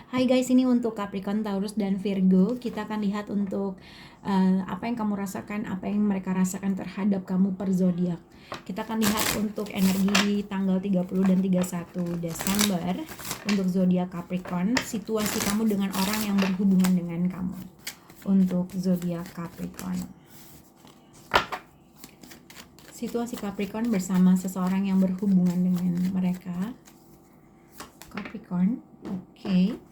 Hai guys, ini untuk Capricorn, Taurus, dan Virgo. Kita akan lihat untuk apa yang kamu rasakan, apa yang mereka rasakan terhadap kamu per zodiak. Kita akan lihat untuk energi di tanggal 30 dan 31 Desember untuk zodiak Capricorn, situasi kamu dengan orang yang berhubungan dengan kamu. Untuk zodiak Capricorn. Situasi Capricorn bersama seseorang yang berhubungan dengan mereka. Capricorn, oke.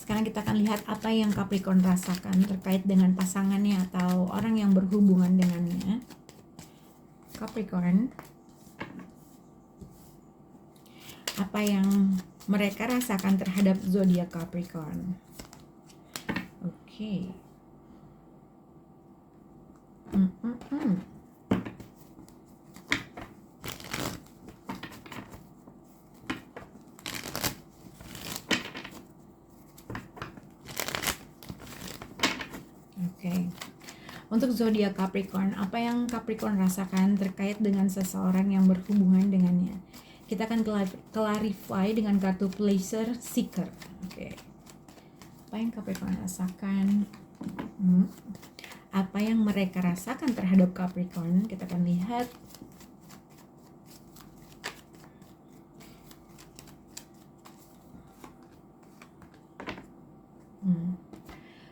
Sekarang kita akan lihat apa yang Capricorn rasakan terkait dengan pasangannya atau orang yang berhubungan dengannya. Capricorn, apa yang mereka rasakan terhadap zodiak Capricorn. Oke. Oke. Untuk zodiak Capricorn, apa yang Capricorn rasakan terkait dengan seseorang yang berhubungan dengannya? Kita akan clarify dengan kartu Pleasure Seeker. Oke. Apa yang Capricorn rasakan? Apa yang mereka rasakan terhadap Capricorn? Kita akan lihat.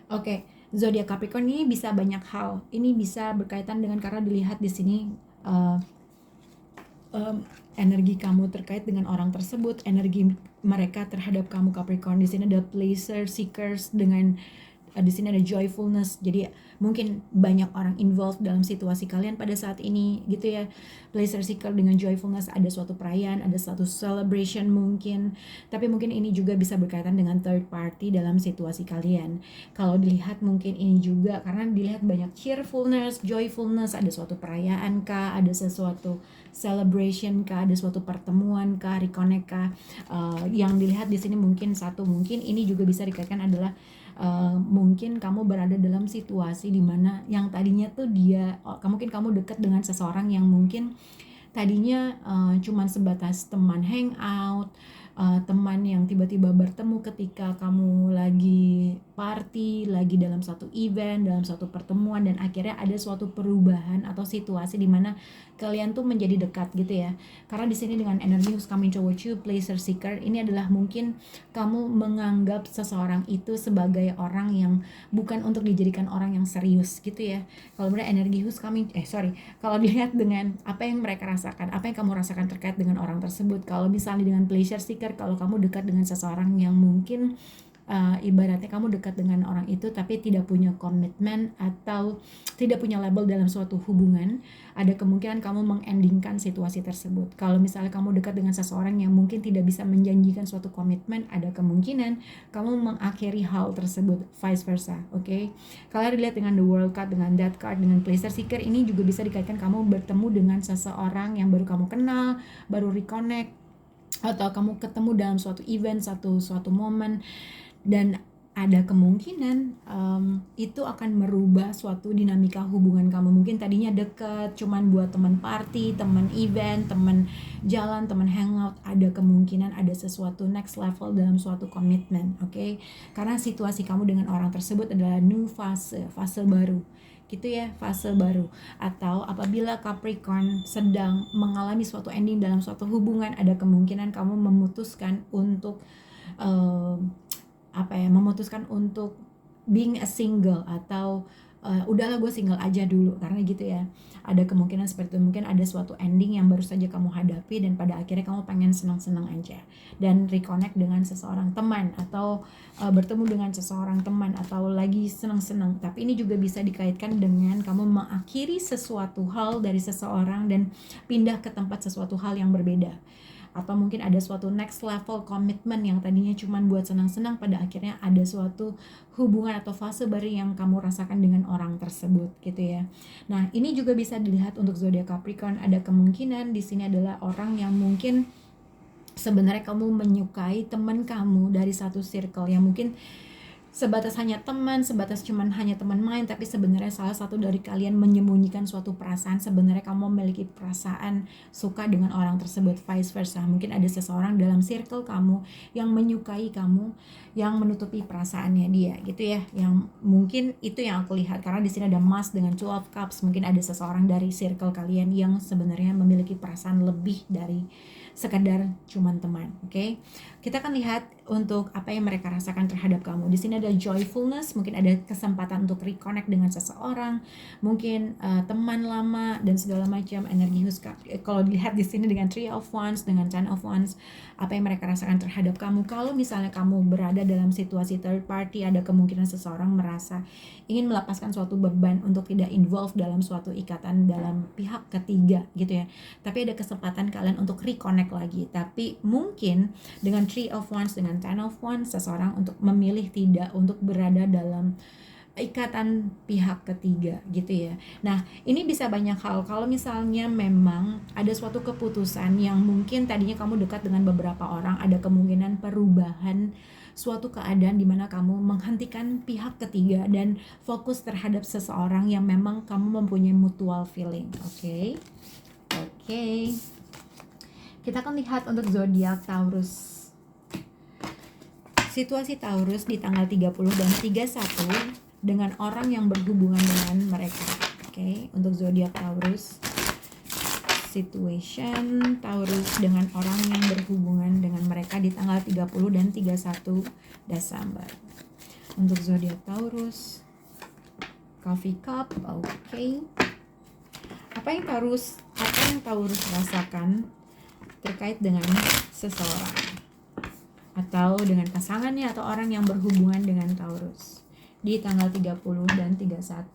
Oke. Zodiak Capricorn ini bisa banyak hal. Ini bisa berkaitan dengan karena dilihat di sini energi kamu terkait dengan orang tersebut, energi mereka terhadap kamu Capricorn. Di sini ada pleasure seekers dengan di sini ada joyfulness. Jadi mungkin banyak orang involved dalam situasi kalian pada saat ini gitu ya. Pleasure seeker dengan joyfulness, ada suatu perayaan, ada suatu celebration mungkin. Tapi mungkin ini juga bisa berkaitan dengan third party dalam situasi kalian. Kalau dilihat mungkin ini juga karena dilihat banyak cheerfulness, joyfulness, ada suatu perayaan kah, ada sesuatu celebration kah, ada suatu pertemuan kah, reconnect kah. Yang dilihat di sini mungkin ini juga bisa dikaitkan adalah mungkin kamu berada dalam situasi di mana yang tadinya tuh mungkin kamu dekat dengan seseorang yang mungkin tadinya cuman sebatas teman hangout, teman yang tiba-tiba bertemu ketika kamu lagi party, lagi dalam satu event, dalam satu pertemuan, dan akhirnya ada suatu perubahan atau situasi di mana kalian tuh menjadi dekat gitu ya. Karena di sini dengan energi who's coming towards you, pleasure seeker, ini adalah mungkin kamu menganggap seseorang itu sebagai orang yang bukan untuk dijadikan orang yang serius gitu ya. Kalau benar energi who's coming, kalau dilihat dengan apa yang mereka rasakan, apa yang kamu rasakan terkait dengan orang tersebut. Kalau misalnya dengan pleasure seeker, kalau kamu dekat dengan seseorang yang mungkin ibaratnya kamu dekat dengan orang itu tapi tidak punya komitmen atau tidak punya label dalam suatu hubungan, ada kemungkinan kamu mengendingkan situasi tersebut. Kalau misalnya kamu dekat dengan seseorang yang mungkin tidak bisa menjanjikan suatu komitmen, ada kemungkinan kamu mengakhiri hal tersebut, vice versa. Oke. Kalau dilihat dengan the world card, dengan death card, dengan pleasure seeker, ini juga bisa dikaitkan kamu bertemu dengan seseorang yang baru kamu kenal, baru reconnect, atau kamu ketemu dalam suatu event, suatu momen, dan ada kemungkinan itu akan merubah suatu dinamika hubungan kamu. Mungkin tadinya deket cuman buat teman party, teman event, teman jalan, teman hangout. Ada kemungkinan ada sesuatu next level dalam suatu komitmen, oke? Karena situasi kamu dengan orang tersebut adalah new fase baru gitu ya, fase baru. Atau apabila Capricorn sedang mengalami suatu ending dalam suatu hubungan, ada kemungkinan kamu memutuskan untuk memutuskan untuk being a single atau udahlah gue single aja dulu, karena gitu ya. Ada kemungkinan seperti itu. Mungkin ada suatu ending yang baru saja kamu hadapi dan pada akhirnya kamu pengen senang-senang aja dan reconnect dengan seseorang teman atau bertemu dengan seseorang teman atau lagi senang-senang. Tapi ini juga bisa dikaitkan dengan kamu mengakhiri sesuatu hal dari seseorang dan pindah ke tempat sesuatu hal yang berbeda. Atau mungkin ada suatu next level komitmen yang tadinya cuma buat senang-senang, pada akhirnya ada suatu hubungan atau fase baru yang kamu rasakan dengan orang tersebut gitu ya. Nah, ini juga bisa dilihat untuk zodiak Capricorn. Ada kemungkinan di sini adalah orang yang mungkin sebenarnya kamu menyukai teman kamu dari satu circle yang mungkin sebatas hanya teman, sebatas cuman hanya teman main, tapi sebenarnya salah satu dari kalian menyembunyikan suatu perasaan. Sebenarnya kamu memiliki perasaan suka dengan orang tersebut, vice versa. Mungkin ada seseorang dalam circle kamu yang menyukai kamu, yang menutupi perasaannya dia, gitu ya. Yang mungkin itu yang aku lihat, karena di sini ada Mas dengan Two of Cups. Mungkin ada seseorang dari circle kalian yang sebenarnya memiliki perasaan lebih dari sekedar cuman teman, oke? Kita akan lihat untuk apa yang mereka rasakan terhadap kamu. Di sini ada joyfulness, mungkin ada kesempatan untuk reconnect dengan seseorang, mungkin teman lama dan segala macam energi Huskap. Kalau dilihat di sini dengan Three of Wands, dengan Ten of Wands, apa yang mereka rasakan terhadap kamu. Kalau misalnya kamu berada dalam situasi third party, ada kemungkinan seseorang merasa ingin melepaskan suatu beban untuk tidak involve dalam suatu ikatan dalam pihak ketiga, gitu ya. Tapi ada kesempatan kalian untuk reconnect lagi. Tapi mungkin dengan Three of Wands, dengan Ten of Wands, seseorang untuk memilih tidak untuk berada dalam ikatan pihak ketiga, gitu ya. Nah, ini bisa banyak hal. Kalau misalnya memang ada suatu keputusan yang mungkin tadinya kamu dekat dengan beberapa orang, ada kemungkinan perubahan suatu keadaan di mana kamu menghentikan pihak ketiga dan fokus terhadap seseorang yang memang kamu mempunyai mutual feeling. Oke. Kita akan lihat untuk zodiak Taurus. Situasi Taurus di tanggal 30 dan 31 dengan orang yang berhubungan dengan mereka. Oke, untuk zodiak Taurus. Situation Taurus dengan orang yang berhubungan dengan mereka di tanggal 30 dan 31 Desember. Untuk zodiak Taurus, Coffee Cup. Oke. Apa yang Taurus rasakan terkait dengan seseorang atau dengan pasangannya atau orang yang berhubungan dengan Taurus di tanggal 30 dan 31,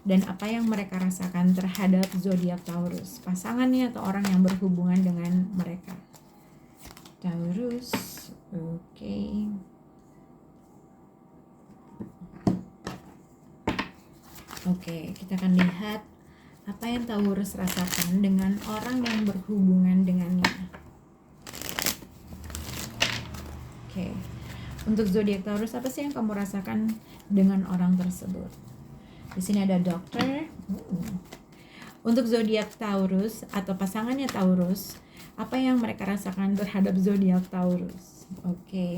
dan apa yang mereka rasakan terhadap zodiak Taurus, pasangannya atau orang yang berhubungan dengan mereka. Taurus. Oke. Oke, kita akan lihat apa yang Taurus rasakan dengan orang yang berhubungan dengannya. Oke. Untuk zodiak Taurus, apa sih yang kamu rasakan dengan orang tersebut? Di sini ada Dokter. Untuk zodiak Taurus atau pasangannya Taurus, apa yang mereka rasakan terhadap zodiak Taurus? Oke.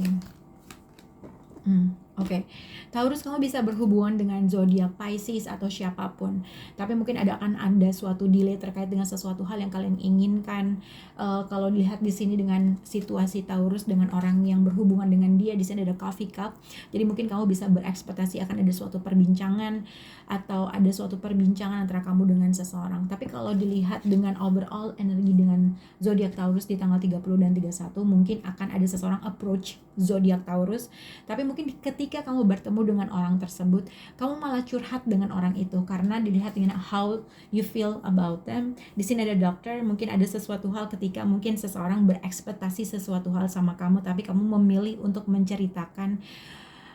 Oke. Taurus, kamu bisa berhubungan dengan zodiak Pisces atau siapapun, tapi mungkin akan ada suatu delay terkait dengan sesuatu hal yang kalian inginkan. Kalau dilihat di sini dengan situasi Taurus dengan orang yang berhubungan dengan dia, di sini ada Coffee Cup. Jadi mungkin kamu bisa berekspektasi akan ada suatu perbincangan atau ada suatu perbincangan antara kamu dengan seseorang. Tapi kalau dilihat dengan overall energi dengan zodiak Taurus di tanggal 30 dan 31, mungkin akan ada seseorang approach zodiak Taurus, tapi mungkin ketika kamu bertemu dengan orang tersebut, kamu malah curhat dengan orang itu karena dilihat dengan how you feel about them. Di sini ada Dokter, mungkin ada sesuatu hal ketika mungkin seseorang berekspektasi sesuatu hal sama kamu, tapi kamu memilih untuk menceritakan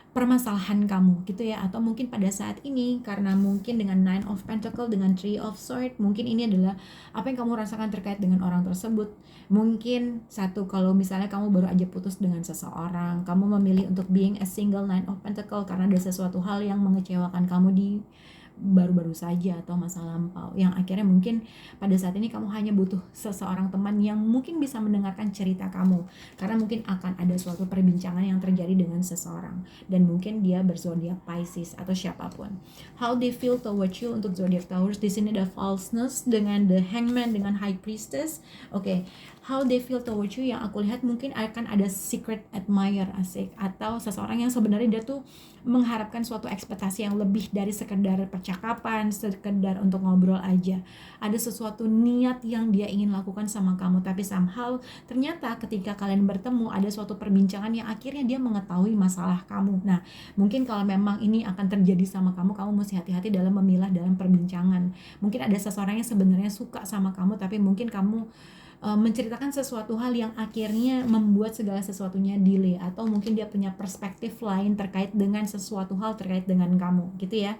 permasalahan kamu, gitu ya. Atau mungkin pada saat ini karena mungkin dengan Nine of Pentacle dengan Three of Sword, mungkin ini adalah apa yang kamu rasakan terkait dengan orang tersebut. Mungkin satu, kalau misalnya kamu baru aja putus dengan seseorang, kamu memilih untuk being a single Nine of Pentacle karena ada sesuatu hal yang mengecewakan kamu di baru-baru saja atau masa lampau, yang akhirnya mungkin pada saat ini kamu hanya butuh seseorang teman yang mungkin bisa mendengarkan cerita kamu, karena mungkin akan ada suatu perbincangan yang terjadi dengan seseorang dan mungkin dia berzodiak Pisces atau siapapun. How they feel towards you untuk zodiak Taurus, di sini ada Falseness dengan the Hangman dengan High Priestess. Oke. How they feel towards you, yang aku lihat mungkin akan ada secret admirer, asik, atau seseorang yang sebenarnya dia tuh mengharapkan suatu ekspektasi yang lebih dari sekedar percakapan, sekedar untuk ngobrol aja. Ada sesuatu niat yang dia ingin lakukan sama kamu, tapi somehow ternyata ketika kalian bertemu ada suatu perbincangan yang akhirnya dia mengetahui masalah kamu. Nah, mungkin kalau memang ini akan terjadi sama kamu, kamu mesti hati-hati dalam memilah dalam perbincangan. Mungkin ada seseorang yang sebenarnya suka sama kamu, tapi mungkin kamu menceritakan sesuatu hal yang akhirnya membuat segala sesuatunya delay, atau mungkin dia punya perspektif lain terkait dengan sesuatu hal terkait dengan kamu, gitu ya.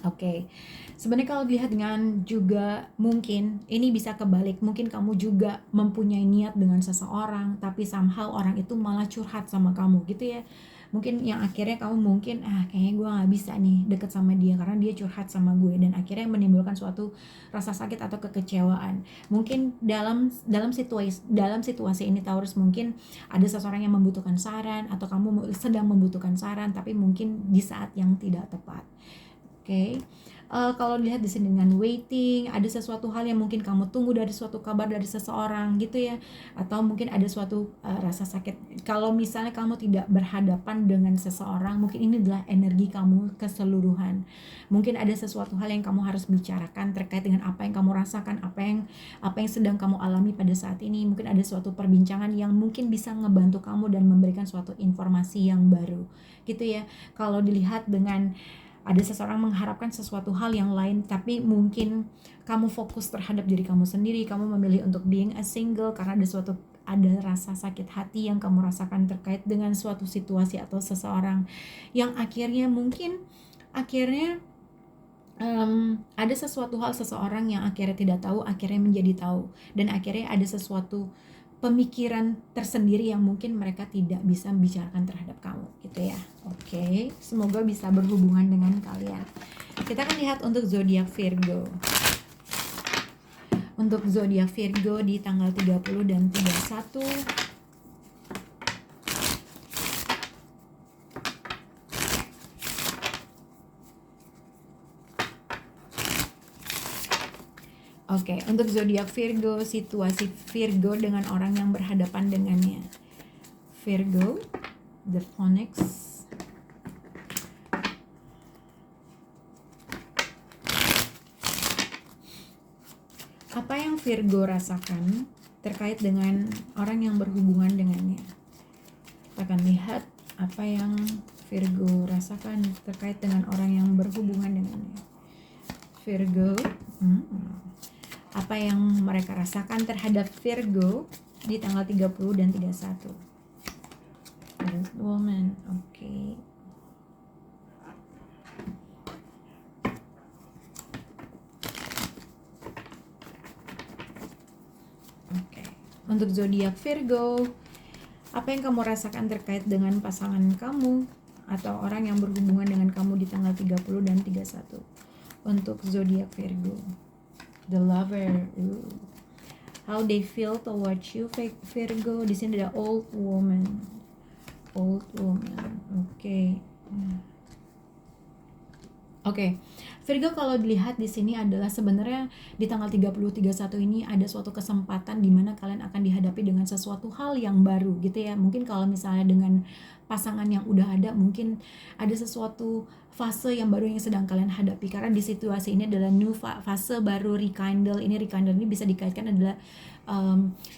Oke, sebenarnya kalau dilihat dengan juga mungkin ini bisa kebalik, mungkin kamu juga mempunyai niat dengan seseorang, tapi somehow orang itu malah curhat sama kamu gitu ya. Mungkin yang akhirnya kamu mungkin kayaknya gue nggak bisa nih deket sama dia karena dia curhat sama gue, dan akhirnya menimbulkan suatu rasa sakit atau kekecewaan. Mungkin dalam situasi ini Taurus, mungkin ada seseorang yang membutuhkan saran atau kamu sedang membutuhkan saran, tapi mungkin di saat yang tidak tepat. Oke, kalau dilihat di sini dengan waiting, ada sesuatu hal yang mungkin kamu tunggu dari suatu kabar dari seseorang gitu ya, atau mungkin ada suatu rasa sakit. Kalau misalnya kamu tidak berhadapan dengan seseorang, mungkin ini adalah energi kamu keseluruhan. Mungkin ada sesuatu hal yang kamu harus bicarakan terkait dengan apa yang kamu rasakan, apa yang sedang kamu alami pada saat ini. Mungkin ada suatu perbincangan yang mungkin bisa ngebantu kamu dan memberikan suatu informasi yang baru gitu ya. Kalau dilihat dengan ada seseorang mengharapkan sesuatu hal yang lain, tapi mungkin kamu fokus terhadap diri kamu sendiri, kamu memilih untuk being a single karena ada rasa sakit hati yang kamu rasakan terkait dengan suatu situasi atau seseorang yang akhirnya ada sesuatu hal seseorang yang akhirnya tidak tahu, akhirnya menjadi tahu, dan akhirnya ada sesuatu pemikiran tersendiri yang mungkin mereka tidak bisa bicarakan terhadap kamu gitu ya. Oke, semoga bisa berhubungan dengan kalian. Kita akan lihat untuk zodiak Virgo. Untuk zodiak Virgo di tanggal 30 dan 31. Oke, untuk zodiak Virgo, situasi Virgo dengan orang yang berhadapan dengannya. Virgo, the Phoenix. Apa yang Virgo rasakan terkait dengan orang yang berhubungan dengannya? Kita akan lihat apa yang Virgo rasakan terkait dengan orang yang berhubungan dengannya. Virgo, apa yang mereka rasakan terhadap Virgo di tanggal 30 dan 31. Woman, oke. Oke. Untuk zodiak Virgo, apa yang kamu rasakan terkait dengan pasangan kamu atau orang yang berhubungan dengan kamu di tanggal 30 dan 31. Untuk zodiak Virgo, the Lover. How they feel towards you, Virgo. Di sini ada old woman. Oke. Oke, Virgo kalau dilihat di sini adalah sebenarnya di tanggal 30-31 ini ada suatu kesempatan di mana kalian akan dihadapi dengan sesuatu hal yang baru gitu ya. Mungkin kalau misalnya dengan pasangan yang udah ada, mungkin ada sesuatu fase yang baru yang sedang kalian hadapi, karena di situasi ini adalah new fase baru, rekindle. Rekindle ini bisa dikaitkan adalah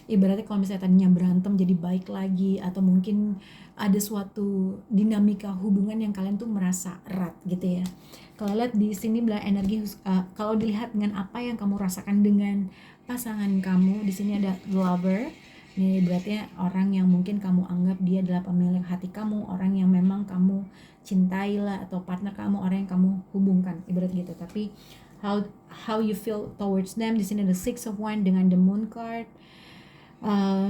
ibaratnya kalau misalnya tadinya berantem jadi baik lagi, atau mungkin ada suatu dinamika hubungan yang kalian tuh merasa erat gitu ya. Kalau lihat di sini bilang energi, kalau dilihat dengan apa yang kamu rasakan dengan pasangan kamu, di sini ada Lover. Ini berarti orang yang mungkin kamu anggap dia adalah pemilik hati kamu, orang yang memang kamu cintai lah, atau partner kamu, orang yang kamu hubungkan, ibarat gitu. Tapi how you feel towards them, di sini ada Six of Wands dengan the Moon card.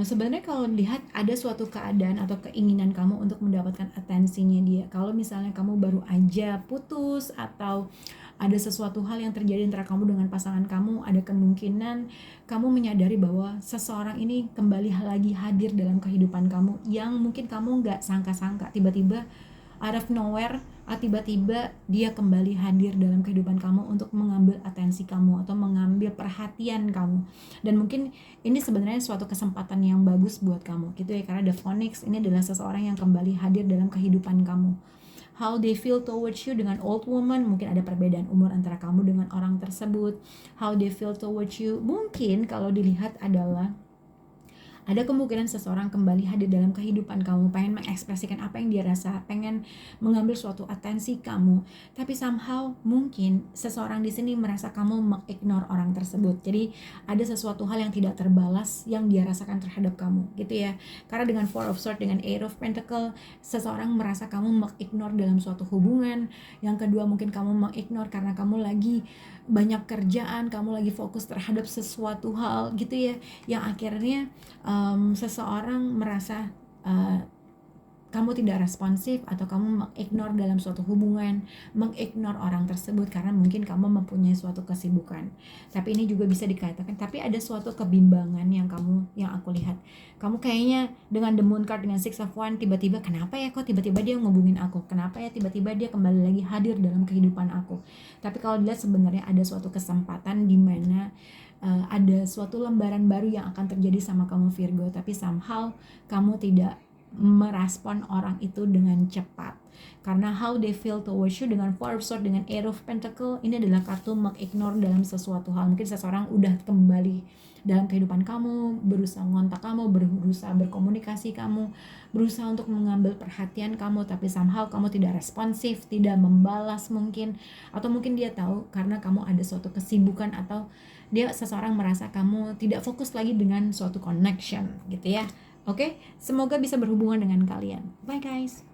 Sebenarnya kalau dilihat ada suatu keadaan atau keinginan kamu untuk mendapatkan atensinya dia. Kalau misalnya kamu baru aja putus atau ada sesuatu hal yang terjadi antara kamu dengan pasangan kamu, ada kemungkinan kamu menyadari bahwa seseorang ini kembali lagi hadir dalam kehidupan kamu yang mungkin kamu nggak sangka-sangka, tiba-tiba out of nowhere, tiba-tiba dia kembali hadir dalam kehidupan kamu untuk mengambil atensi kamu atau mengambil perhatian kamu. Dan mungkin ini sebenarnya suatu kesempatan yang bagus buat kamu gitu ya, karena the Phoenix ini adalah seseorang yang kembali hadir dalam kehidupan kamu. How they feel towards you dengan old woman, mungkin ada perbedaan umur antara kamu dengan orang tersebut. How they feel towards you, mungkin kalau dilihat adalah ada kemungkinan seseorang kembali hadir dalam kehidupan kamu, pengen mengekspresikan apa yang dia rasa, pengen mengambil suatu atensi kamu, tapi somehow mungkin seseorang di sini merasa kamu mengignore orang tersebut. Jadi ada sesuatu hal yang tidak terbalas yang dia rasakan terhadap kamu, gitu ya. Karena dengan Four of Swords, dengan Eight of Pentacle, seseorang merasa kamu mengignore dalam suatu hubungan. Yang kedua, mungkin kamu mengignore karena kamu lagi banyak kerjaan, kamu lagi fokus terhadap sesuatu hal, gitu ya, yang akhirnya seseorang merasa kamu tidak responsif atau kamu mengignore dalam suatu hubungan, mengignore orang tersebut karena mungkin kamu mempunyai suatu kesibukan. Tapi ini juga bisa dikatakan, tapi ada suatu kebimbangan yang aku lihat. Kamu kayaknya dengan the moon card, dengan Six of Wands, tiba-tiba kenapa ya kok tiba-tiba dia ngubungin aku? Kenapa ya tiba-tiba dia kembali lagi hadir dalam kehidupan aku? Tapi kalau dilihat sebenarnya ada suatu kesempatan di mana ada suatu lembaran baru yang akan terjadi sama kamu Virgo, tapi somehow kamu tidak merespon orang itu dengan cepat karena how they feel towards you. Dengan Four of Swords, dengan Eight of Pentacle, ini adalah kartu mengignore dalam sesuatu hal. Mungkin seseorang udah kembali dalam kehidupan kamu, berusaha ngontak kamu, berusaha berkomunikasi kamu, berusaha untuk mengambil perhatian kamu, tapi somehow kamu tidak responsif, tidak membalas mungkin, atau mungkin dia tahu karena kamu ada suatu kesibukan, atau seseorang merasa kamu tidak fokus lagi dengan suatu connection, gitu ya. Oke, semoga bisa berhubungan dengan kalian. Bye guys.